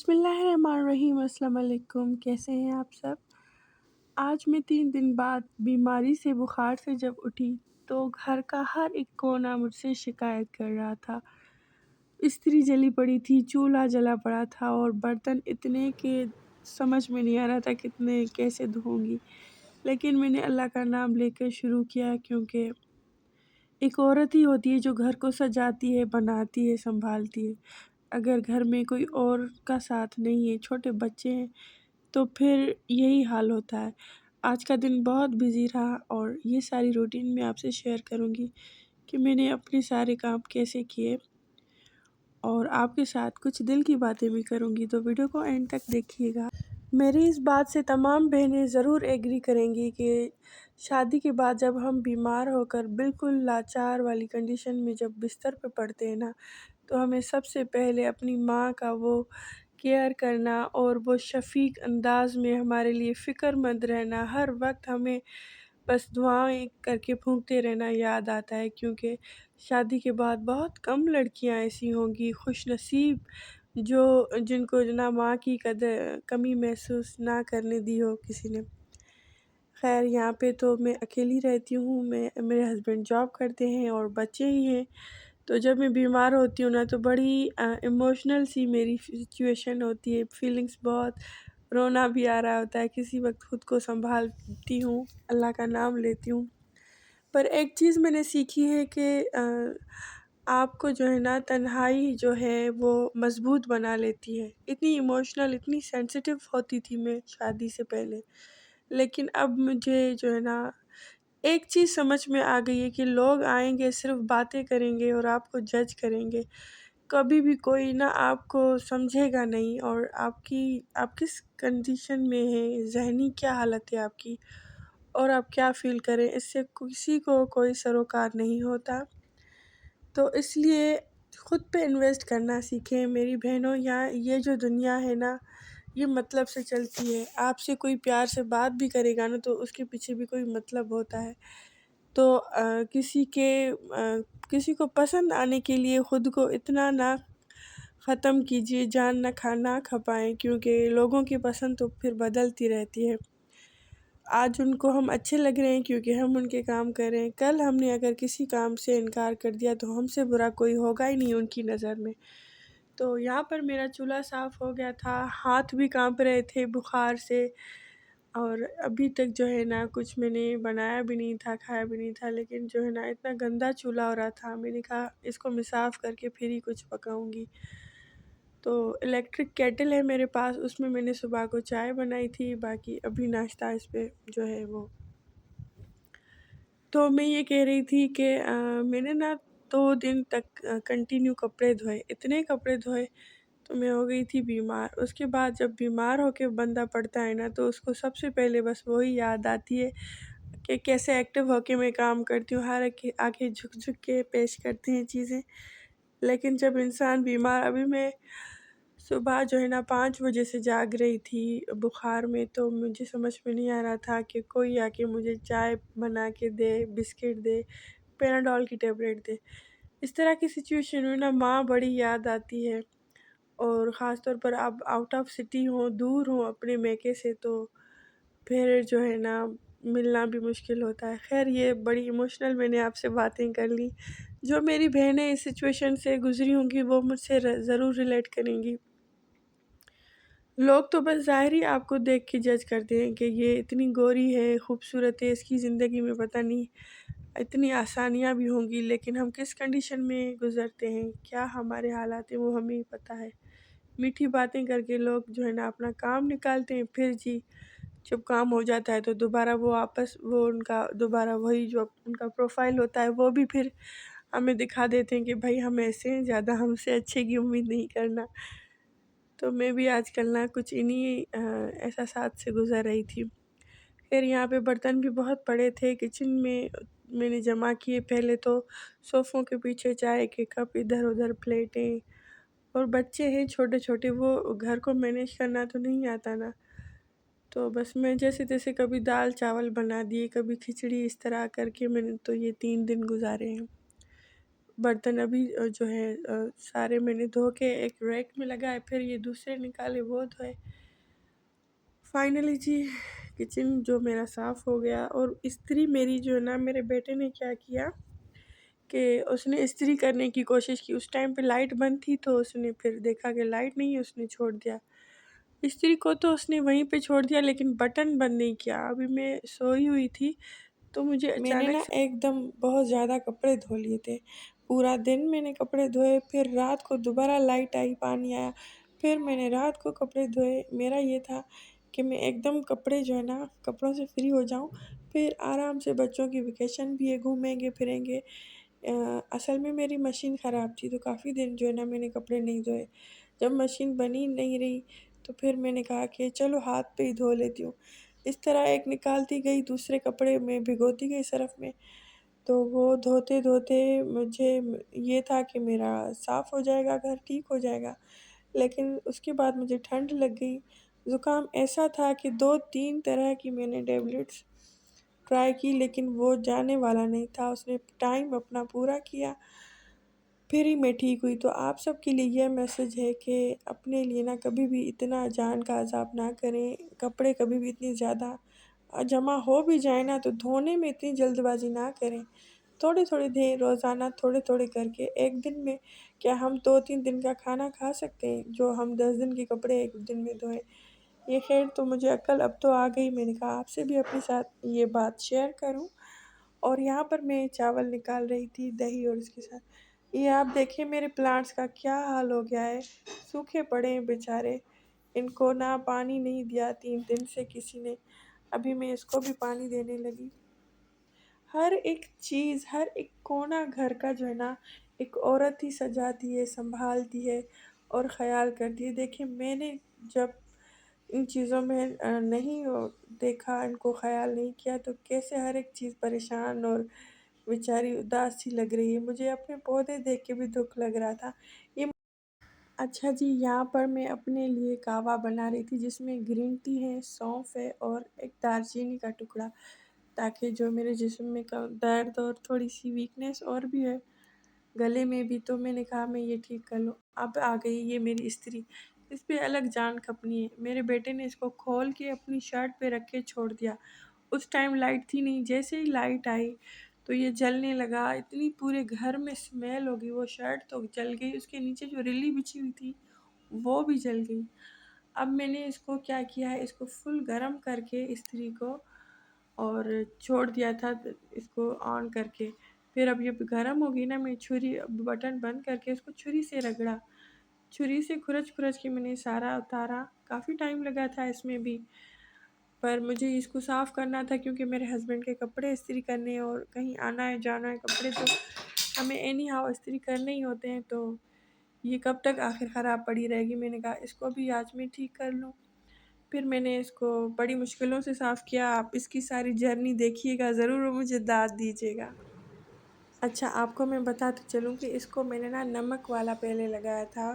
بسم اللہ الرحمن الرحیم۔ السلام علیکم، کیسے ہیں آپ سب؟ آج میں 3 دن بعد بیماری سے بخار سے جب اٹھی تو گھر کا ہر ایک کونا مجھ سے شکایت کر رہا تھا۔ استری جلی پڑی تھی، چولہا جلا پڑا تھا اور برتن اتنے کہ سمجھ میں نہیں آ رہا تھا کتنے کیسے دھوؤں گی۔ لیکن میں نے اللہ کا نام لے کر شروع کیا، کیونکہ ایک عورت ہی ہوتی ہے جو گھر کو سجاتی ہے، بناتی ہے، سنبھالتی ہے۔ اگر گھر میں کوئی اور کا ساتھ نہیں ہے، چھوٹے بچے ہیں، تو پھر یہی حال ہوتا ہے۔ آج کا دن بہت بزی رہا اور یہ ساری روٹین میں آپ سے شیئر کروں گی کہ میں نے اپنے سارے کام کیسے کیے، اور آپ کے ساتھ کچھ دل کی باتیں بھی کروں گی، تو ویڈیو کو اینڈ تک دیکھیے گا۔ میری اس بات سے تمام بہنیں ضرور ایگری کریں گی کہ شادی کے بعد جب ہم بیمار ہو کر بالکل لاچار والی کنڈیشن میں جب بستر پہ پڑتے ہیں نا، تو ہمیں سب سے پہلے اپنی ماں کا وہ کیئر کرنا اور وہ شفیق انداز میں ہمارے لیے فکر مند رہنا، ہر وقت ہمیں بس دعائیں کر کے پھونکتے رہنا یاد آتا ہے، کیونکہ شادی کے بعد بہت کم لڑکیاں ایسی ہوں گی خوش نصیب جن کو نہ ماں کی کمی محسوس نہ کرنے دی ہو کسی نے۔ خیر، یہاں پہ تو میں اکیلی رہتی ہوں، میرے ہسبینڈ جاب کرتے ہیں اور بچے ہی ہیں، تو جب میں بیمار ہوتی ہوں نا تو بڑی ایموشنل سی میری سچویشن ہوتی ہے، فیلنگس بہت، رونا بھی آ رہا ہوتا ہے، کسی وقت خود کو سنبھالتی ہوں، اللہ کا نام لیتی ہوں۔ پر ایک چیز میں نے سیکھی ہے کہ آپ کو جو ہے نا تنہائی جو ہے وہ مضبوط بنا لیتی ہے۔ اتنی ایموشنل، اتنی سینسیٹیو ہوتی تھی میں شادی سے پہلے، لیکن اب مجھے جو ہے نا ایک چیز سمجھ میں آ گئی ہے کہ لوگ آئیں گے، صرف باتیں کریں گے اور آپ کو جج کریں گے، کبھی بھی کوئی نہ آپ کو سمجھے گا نہیں، اور آپ کس کنڈیشن میں ہیں، ذہنی کیا حالت ہے آپ کی، اور آپ کیا فیل کریں، اس سے کسی کو کوئی سروکار نہیں ہوتا۔ تو اس لیے خود پہ انویسٹ کرنا سیکھیں میری بہنوں۔ یہاں یہ جو دنیا ہے نا، یہ مطلب سے چلتی ہے۔ آپ سے کوئی پیار سے بات بھی کرے گا نا تو اس کے پیچھے بھی کوئی مطلب ہوتا ہے۔ تو کسی کو پسند آنے کے لیے خود کو اتنا نہ ختم کیجیے، جان نہ کھپائیں، کیونکہ لوگوں کی پسند تو پھر بدلتی رہتی ہے۔ آج ان کو ہم اچھے لگ رہے ہیں کیونکہ ہم ان کے کام کر رہے ہیں، کل ہم نے اگر کسی کام سے انکار کر دیا تو ہم سے برا کوئی ہوگا ہی نہیں ان کی نظر میں۔ تو یہاں پر میرا چولہا صاف ہو گیا تھا، ہاتھ بھی کانپ رہے تھے بخار سے، اور ابھی تک جو ہے نا کچھ میں نے بنایا بھی نہیں تھا، کھایا بھی نہیں تھا، لیکن جو ہے نا اتنا گندا چولہا ہو رہا تھا، میں نے کہا اس کو میں صاف کر کے پھر ہی کچھ پکاؤں گی۔ تو الیکٹرک کیٹل ہے میرے پاس، اس میں نے صبح کو چائے بنائی تھی، باقی ابھی ناشتہ اس پہ جو ہے وہ۔ تو میں یہ کہہ رہی تھی کہ میں نے نا 2 دن تک کنٹینیو کپڑے دھوئے، اتنے کپڑے دھوئے تو میں ہو گئی تھی بیمار۔ اس کے بعد جب بیمار ہو کے بندہ پڑتا ہے نا تو اس کو سب سے پہلے بس وہی یاد آتی ہے کہ کیسے ایکٹیو ہو کے میں کام کرتی ہوں، ہر آگے جھک کے پیش کرتے ہیں چیزیں۔ لیکن جب انسان بیمار، ابھی میں صبح جو ہے نا 5 بجے سے جاگ رہی تھی بخار میں، تو مجھے سمجھ میں نہیں آ رہا تھا کہ کوئی آ کے مجھے چائے بنا کے دے، بسکٹ دے، پیناڈول کی ٹیبلیٹ دے۔ اس طرح کی سچویشن میں نا ماں بڑی یاد آتی ہے، اور خاص طور پر اب آؤٹ آف سٹی ہوں، دور ہوں اپنے میکے سے، تو پھر جو ہے نا ملنا بھی مشکل ہوتا ہے۔ خیر، یہ بڑی ایموشنل میں نے آپ سے باتیں کر لی۔ جو میری بہنیں اس سچویشن سے گزری ہوں گی وہ مجھ سے ضرور ریلیٹ کریں گی۔ لوگ تو بس ظاہری آپ کو دیکھ کے جج کرتے ہیں کہ یہ اتنی گوری ہے، خوبصورت ہے، اس کی زندگی میں پتہ نہیں اتنی آسانیاں بھی ہوں گی، لیکن ہم کس کنڈیشن میں گزرتے ہیں، کیا ہمارے حالات ہیں، وہ ہمیں ہی پتہ ہے۔ میٹھی باتیں کر کے لوگ جو ہے نا اپنا کام نکالتے ہیں، پھر جب کام ہو جاتا ہے تو دوبارہ ان کا دوبارہ وہی جو ان کا پروفائل ہوتا ہے وہ بھی پھر ہمیں دکھا دیتے ہیں کہ بھائی ہم ایسے ہیں، زیادہ ہم سے اچھے کی امید نہیں کرنا۔ تو میں بھی آج کل نا کچھ انہی احساسات سے گزر رہی تھی۔ پھر یہاں پہ برتن بھی بہت پڑے تھے کچن میں نے جمع کیے، پہلے تو صوفوں کے پیچھے چائے کے کپ، ادھر ادھر پلیٹیں، اور بچے ہیں چھوٹے چھوٹے، وہ گھر کو مینیج کرنا تو نہیں آتا نا، تو بس میں جیسے تیسے کبھی دال چاول بنا دیے، کبھی کھچڑی، اس طرح کر کے میں نے تو یہ 3 دن گزارے ہیں۔ برتن ابھی جو ہے سارے میں نے دھو کے ایک ریک میں لگائے، پھر یہ دوسرے نکالے وہ دھوئے۔ فائنلی جی کچن جو میرا صاف ہو گیا۔ اور استری میری جو ہے نا، میرے بیٹے نے کیا کیا کہ اس نے استری کرنے کی کوشش کی۔ اس ٹائم پہ لائٹ بند تھی تو اس نے پھر دیکھا کہ لائٹ نہیں ہے، اس نے چھوڑ دیا استری کو، تو اس نے وہیں پہ چھوڑ دیا لیکن بٹن بند نہیں کیا۔ ابھی میں سوئی ہوئی تھی تو مجھے میں نے نا ایک دم بہت زیادہ کپڑے دھو لیے تھے۔ پورا دن میں نے کپڑے دھوئے، پھر رات کو دوبارہ لائٹ آئی، پانی آیا، پھر میں نے رات کو کپڑے دھوئے۔ میرا یہ تھا کہ میں ایک دم کپڑے جو ہے نا، کپڑوں سے فری ہو جاؤں، پھر آرام سے بچوں کی ویکیشن بھی ہے، گھومیں گے پھریں گے۔ اصل میں میری مشین خراب تھی تو کافی دن جو ہے نا میں نے کپڑے نہیں دھوئے۔ جب مشین بنی نہیں رہی تو پھر میں نے کہا کہ چلو ہاتھ پہ ہی دھو لیتی ہوں۔ اس طرح ایک نکالتی گئی، دوسرے کپڑے میں بھگوتی گئی سرف میں، تو وہ دھوتے دھوتے مجھے یہ تھا کہ میرا صاف ہو جائے گا، گھر ٹھیک ہو جائے گا، لیکن اس کے بعد مجھے ٹھنڈ لگ گئی۔ زکام ایسا تھا کہ 2-3 طرح کی میں نے ٹیبلٹس ٹرائی کی لیکن وہ جانے والا نہیں تھا، اس نے ٹائم اپنا پورا کیا، پھر ہی میں ٹھیک ہوئی۔ تو آپ سب کے لیے یہ میسج ہے کہ اپنے لیے نا کبھی بھی اتنا جان کا عذاب نہ کریں، کپڑے کبھی بھی اتنی زیادہ جمع ہو بھی جائیں نا تو دھونے میں اتنی جلد بازی نہ کریں، تھوڑے تھوڑے دیں، روزانہ تھوڑے تھوڑے کر کے۔ ایک دن میں کیا ہم 2-3 دن کا کھانا کھا سکتے ہیں جو ہم 10 دن کے کپڑے ایک دن میں دھوئیں؟ یہ خیر تو مجھے عقل اب تو آ گئی، میں نے کہا آپ سے بھی اپنے ساتھ یہ بات شیئر کروں۔ اور یہاں پر میں چاول نکال رہی تھی دہی اور اس کے ساتھ۔ یہ آپ دیکھیں میرے پلانٹس کا کیا حال ہو گیا ہے، سوکھے پڑے ہیں بیچارے، ان کو نہ پانی نہیں دیا 3 دن سے کسی نے، ابھی میں اس کو بھی پانی دینے لگی۔ ہر ایک چیز، ہر ایک کونا گھر کا جو ہے نا ایک عورت ہی سجاتی ہے، سنبھالتی ہے اور خیال کرتی ہے۔ دیکھیں میں نے جب ان چیزوں میں نہیں دیکھا، ان کو خیال نہیں کیا تو کیسے ہر ایک چیز پریشان اور بیچاری اداس سی لگ رہی ہے۔ مجھے اپنے پودے دیکھ کے بھی دکھ لگ رہا تھا۔ یہ اچھا جی، یہاں پر میں اپنے لیے کہوہ بنا رہی تھی جس میں گرین ٹی ہے، سونف ہے اور ایک دار چینی کا ٹکڑا، تاکہ جو میرے جسم میں درد اور تھوڑی سی ویکنیس اور بھی ہے گلے میں بھی، تو میں نے کہا میں یہ ٹھیک کر لوں۔ اب آ گئی یہ میری استری، اس پہ الگ جان کھپنی ہے۔ میرے بیٹے نے اس کو کھول کے اپنی شرٹ پہ رکھ کے چھوڑ دیا۔ اس ٹائم لائٹ تھی نہیں، جیسے ہی لائٹ آئی تو یہ جلنے لگا، اتنی پورے گھر میں اسمیل ہوگی، وہ شرٹ تو جل گئی، اس کے نیچے جو رلی بچھی ہوئی تھی وہ بھی جل گئی۔ اب میں نے اس کو کیا کیا ہے، اس کو فل گرم کر کے استری کو اور چھوڑ دیا تھا اس کو آن کر کے، پھر اب یہ گرم ہوگی نا، میں چھری بٹن بند کر کے اس کو چھری سے رگڑا، چھری سے کھرچ کھرچ کے میں نے سارا اتارا۔ کافی ٹائم لگا تھا اس میں بھی، پر مجھے اس کو صاف کرنا تھا کیونکہ میرے ہسبینڈ کے کپڑے استری کرنے اور کہیں آنا ہے جانا ہے، کپڑے تو ہمیں اینی ہاؤ استری کرنے ہی ہوتے ہیں، تو یہ کب تک آخر خراب پڑی رہے گی۔ میں نے کہا اس کو بھی آج میں ٹھیک کر لوں، پھر میں نے اس کو بڑی مشکلوں سے صاف کیا۔ آپ اس کی ساری جرنی دیکھیے گا ضرور اور مجھے داد دیجیے گا۔ اچھا آپ کو میں بتاتی چلوں کہ اس کو میں نے نا نمک والا پہلے لگایا تھا،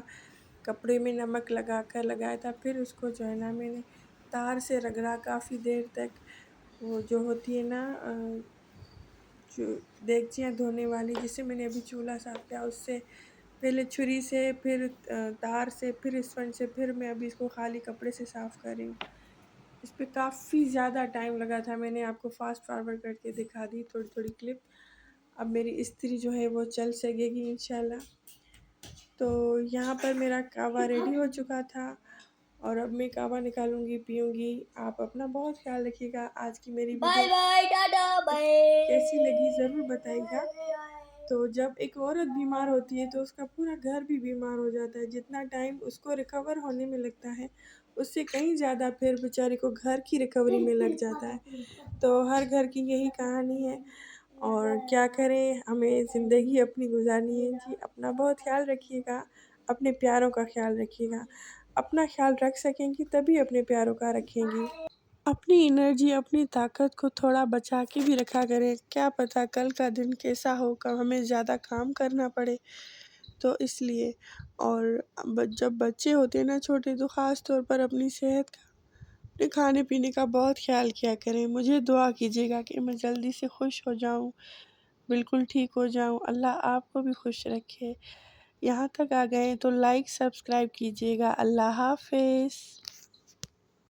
کپڑے میں نمک لگا کر لگایا تھا، پھر اس کو جو ہے نا میں نے تار سے رگڑا کافی دیر تک۔ وہ جو ہوتی ہے نا جو دیگچیاں دھونے والی، جس سے میں نے ابھی چولہا صاف کیا، اس سے پہلے چھری سے، پھر تار سے، پھر اسفنج سے، پھر میں ابھی اس کو خالی کپڑے سے صاف کر رہی ہوں۔ اس پہ کافی زیادہ ٹائم لگا تھا، میں نے آپ کو فاسٹ فارورڈ کر کے دکھا دی تھوڑی تھوڑی کلپ۔ اب میری استری جو ہے وہ چل سکے گی انشاءاللہ۔ تو یہاں پر میرا کہوہ ریڈی ہو چکا تھا اور اب میں کہوہ نکالوں گی، پیوں گی۔ آپ اپنا بہت خیال رکھیے گا۔ آج کی میری ویڈیو کیسی لگی ضرور بتائیے گا۔ تو جب ایک عورت بیمار ہوتی ہے تو اس کا پورا گھر بھی بیمار ہو جاتا ہے، جتنا ٹائم اس کو ریکور ہونے میں لگتا ہے اس سے کہیں زیادہ پھر بیچاری کو گھر کی ریکوری میں لگ جاتا ہے۔ تو ہر گھر کی یہی کہانی ہے، اور کیا کریں، ہمیں زندگی اپنی گزارنی ہے جی۔ اپنا بہت خیال رکھیے گا، اپنے پیاروں کا خیال رکھیے گا۔ اپنا خیال رکھ سکیں گی تبھی اپنے پیاروں کا رکھیں گی۔ اپنی انرجی، اپنی طاقت کو تھوڑا بچا کے بھی رکھا کریں، کیا پتہ کل کا دن کیسا ہو، کب ہمیں زیادہ کام کرنا پڑے، تو اس لیے۔ اور جب بچے ہوتے ہیں نا چھوٹے، تو خاص طور پر اپنی صحت کا، اپنے کھانے پینے کا بہت خیال کیا کریں۔ مجھے دعا کیجیے گا کہ میں جلدی سے خوش ہو جاؤں، بالکل ٹھیک ہو جاؤں۔ اللہ آپ کو بھی خوش رکھے۔ یہاں تک آ گئے ہیں تو لائک سبسکرائب کیجیے گا۔ اللہ حافظ۔